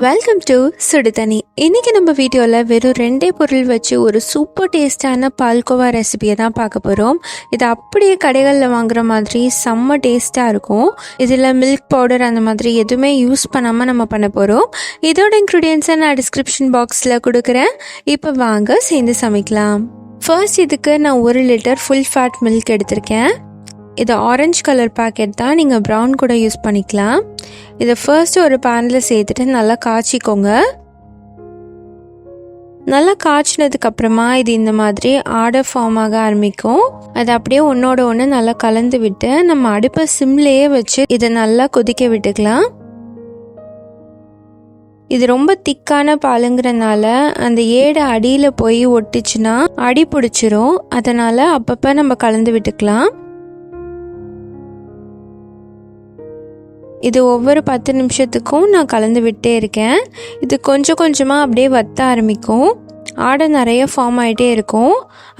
Welcome to சுடுதண்ணி. இன்றைக்கி நம்ம வீடியோவில் வெறும் 2 பொருள் வச்சு ஒரு சூப்பர் டேஸ்டான பால்கோவா ரெசிபியை தான் பார்க்க போகிறோம். இது அப்படியே கடைகளில் வாங்குற மாதிரி செம்ம டேஸ்ட்டாக இருக்கும். இதில் மில்க் பவுடர் அந்த மாதிரி எதுவுமே யூஸ் பண்ணாமல் நம்ம பண்ண போகிறோம். இதோட இன்க்ரீடியன்ஸை நான் டிஸ்கிரிப்ஷன் பாக்ஸில் கொடுக்குறேன். இப்போ வாங்க சேர்ந்து சமைக்கலாம். ஃபர்ஸ்ட் இதுக்கு நான் 1 லிட்டர் ஃபுல் ஃபேட் மில்க் எடுத்திருக்கேன். இது ஆரஞ்சு கலர் பேக்கெட் தான், நீங்கள் ப்ரௌன் கூட யூஸ் பண்ணிக்கலாம். இதை ஃபர்ஸ்ட் ஒரு பேனில் சேர்த்துட்டு நல்லா காய்ச்சிக்கோங்க. நல்லா காய்ச்சினதுக்கு அப்புறமா இது இந்த மாதிரி ஆடை ஃபார்ம் ஆக ஆரம்பிக்கும். அது அப்படியே ஒன்றோட ஒன்று நல்லா கலந்து விட்டு நம்ம அடுப்பை சிம்லேயே வச்சு இதை நல்லா கொதிக்க விட்டுக்கலாம். இது ரொம்ப திக்கான பாலுங்கிறனால அந்த ஏடை அடியில் போய் ஒட்டிச்சுன்னா அடி பிடிச்சிரும். அதனால் அப்பப்போ நம்ம கலந்து விட்டுக்கலாம். இது ஒவ்வொரு 10 நிமிஷத்துக்கும் நான் கலந்து விட்டே இருக்கேன். இது கொஞ்சம் கொஞ்சமாக அப்படியே வத்த ஆரம்பிக்கும். ஆடை நிறைய ஃபார்ம் ஆகிட்டே இருக்கும்.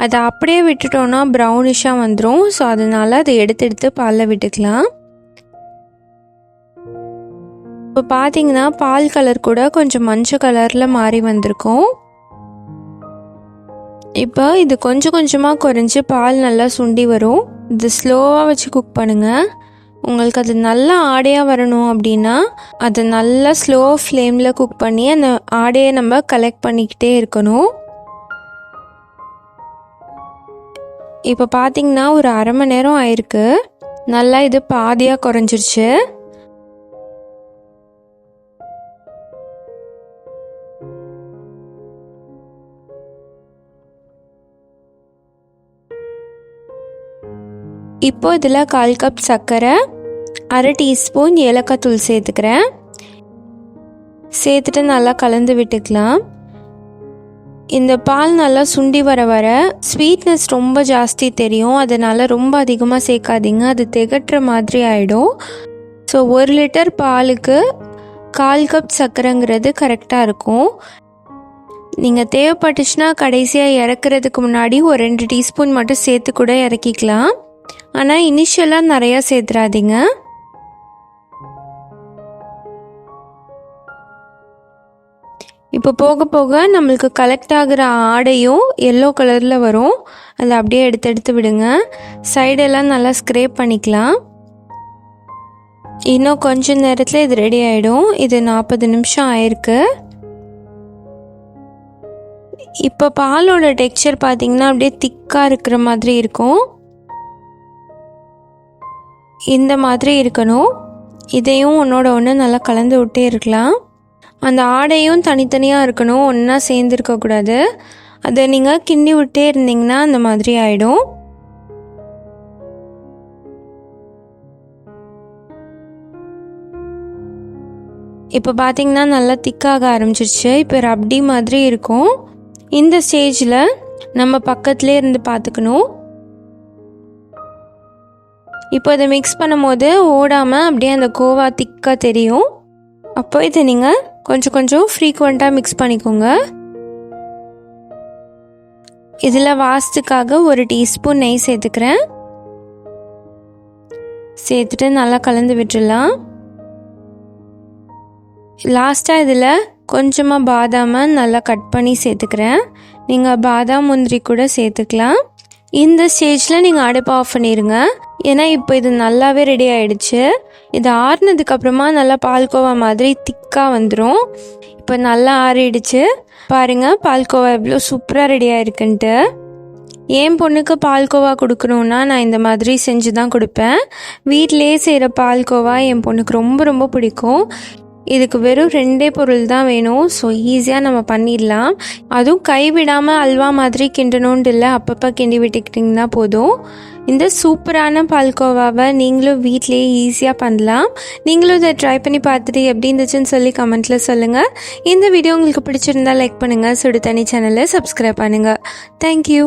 அதை அப்படியே விட்டுட்டோன்னா ப்ரௌனிஷாக வந்துடும். ஸோ அதனால் அதை எடுத்து பாலில் விட்டுக்கலாம். இப்போ பார்த்தீங்கன்னா பால் கலர் கூட கொஞ்சம் மஞ்சள் கலரில் மாறி வந்திருக்கும். இப்போ இது கொஞ்சம் கொஞ்சமாக குறைஞ்சி பால் நல்லா சுண்டி வரும். இது ஸ்லோவாக வச்சு குக் பண்ணுங்கள். உங்களுக்கு அது நல்லா ஆடையாக வரணும் அப்படின்னா அதை நல்லா ஸ்லோ ஃப்ளேமில் குக் பண்ணி அந்த ஆடையை நம்ம கலெக்ட் பண்ணிக்கிட்டே இருக்கணும். இப்போ பார்த்தீங்கன்னா ஒரு அரை மணி நேரம் ஆயிருக்கு. நல்லா இது பாதியாக குறைஞ்சிருச்சு. இப்போ இதில் 1/4 கப் சர்க்கரை, 1/2 டீஸ்பூன் ஏலக்காய் தூள் சேர்த்துக்கிறேன். சேர்த்துட்டு நல்லா கலந்து விட்டுக்கலாம். இந்த பால் நல்லா சுண்டி வர ஸ்வீட்னஸ் ரொம்ப ஜாஸ்தி தெரியும். அதனால் ரொம்ப அதிகமாக சேர்க்காதீங்க, அது திகட்டுற மாதிரி ஆகிடும். ஸோ 1 லிட்டர் பாலுக்கு 1/4 கப் சர்க்கரைங்கிறது கரெக்டாக இருக்கும். நீங்கள் தேவைப்பட்டுச்சுன்னா கடைசியாக இறக்குறதுக்கு முன்னாடி ஒரு 2 டீஸ்பூன் மட்டும் சேர்த்து கூட இறக்கிக்கலாம். ஆனால் இனிஷியலாக நிறையா சேர்த்துறாதீங்க. இப்போ போக போக நம்மளுக்கு கலெக்ட் ஆகிற ஆடையும் எல்லோ கலரில் வரும். அதை அப்படியே எடுத்து விடுங்க. சைடெல்லாம் நல்லா ஸ்க்ரேப் பண்ணிக்கலாம். இன்னும் கொஞ்சம் நேரத்தில் இது ரெடி ஆகிடும். இது 40 நிமிஷம் ஆயிருக்கு. இப்போ பாலோட டெக்ஸ்சர் பார்த்திங்கன்னா அப்படியே திக்காக இருக்கிற மாதிரி இருக்கும். இந்த மாதிரி இருக்கணும். இதையும் ஒன்றோட ஒன்று நல்லா கலந்து விட்டே இருக்கலாம். அந்த ஆடையும் தனித்தனியாக இருக்கணும், ஒன்றா சேர்ந்து இருக்கக்கூடாது. அதை நீங்கள் கிண்டி விட்டே இருந்தீங்கன்னா அந்த மாதிரி ஆகிடும். இப்போ பார்த்தீங்கன்னா நல்லா திக்காக ஆரம்பிச்சிருச்சு. இப்போ ரப்டி மாதிரி இருக்கும். இந்த ஸ்டேஜில் நம்ம பக்கத்துலேயே இருந்து பார்த்துக்கணும். இப்போ இதை மிக்ஸ் பண்ணும்போது ஓடாமல் அப்படியே அந்த கோவா திக்காக தெரியும். அப்போ இதை நீங்கள் கொஞ்சம் ஃப்ரீக்வெண்ட்டாக மிக்ஸ் பண்ணிக்கோங்க. இதில் வாசத்துக்காக 1 டீஸ்பூன் நெய் சேர்த்துக்கிறேன். சேர்த்துட்டு நல்லா கலந்து விட்டுடலாம். லாஸ்ட்டாக இதில் கொஞ்சமாக பாதாமை நல்லா கட் பண்ணி சேர்த்துக்கிறேன். நீங்கள் பாதாம் முந்திரி கூட சேர்த்துக்கலாம். இந்த ஸ்டேஜில் நீங்கள் அடுப்பை ஆஃப் பண்ணிடுங்க. ஏன்னா இப்போ இது நல்லாவே ரெடி ஆகிடுச்சு. இது ஆறுனதுக்கப்புறமா நல்லா பால்கோவா மாதிரி திக்காக வந்துடும். இப்போ நல்லா ஆறிடுச்சு. பாருங்கள் பால்கோவா எவ்வளோ சூப்பராக ரெடி ஆகிருக்குன்ட்டு. என் பொண்ணுக்கு பால்கோவா கொடுக்கணுன்னா நான் இந்த மாதிரி செஞ்சு தான் கொடுப்பேன். வீட்டிலே செய்கிற பால்கோவா என் பொண்ணுக்கு ரொம்ப பிடிக்கும். இதுக்கு வெறும் 2 பொருள் தான் வேணும். ஸோ ஈஸியாக நம்ம பண்ணிடலாம். அதுவும் கைவிடாமல் அல்வா மாதிரி கிண்டணுன்ட்டு இல்லை, அப்பப்போ கிண்டி விட்டுக்கிட்டிங்கன்னா போதும். இந்த சூப்பரான பால்கோவாவை நீங்களும் வீட்டிலேயே ஈஸியாக பண்ணலாம். நீங்களும் இதை ட்ரை பண்ணி பார்த்துட்டு எப்படி இருந்துச்சுன்னு சொல்லி கமெண்ட்டில் சொல்லுங்கள். இந்த வீடியோ உங்களுக்கு பிடிச்சிருந்தா லைக் பண்ணுங்கள். சுடுதண்ணி சேனலை சப்ஸ்கிரைப் பண்ணுங்கள். தேங்க்யூ.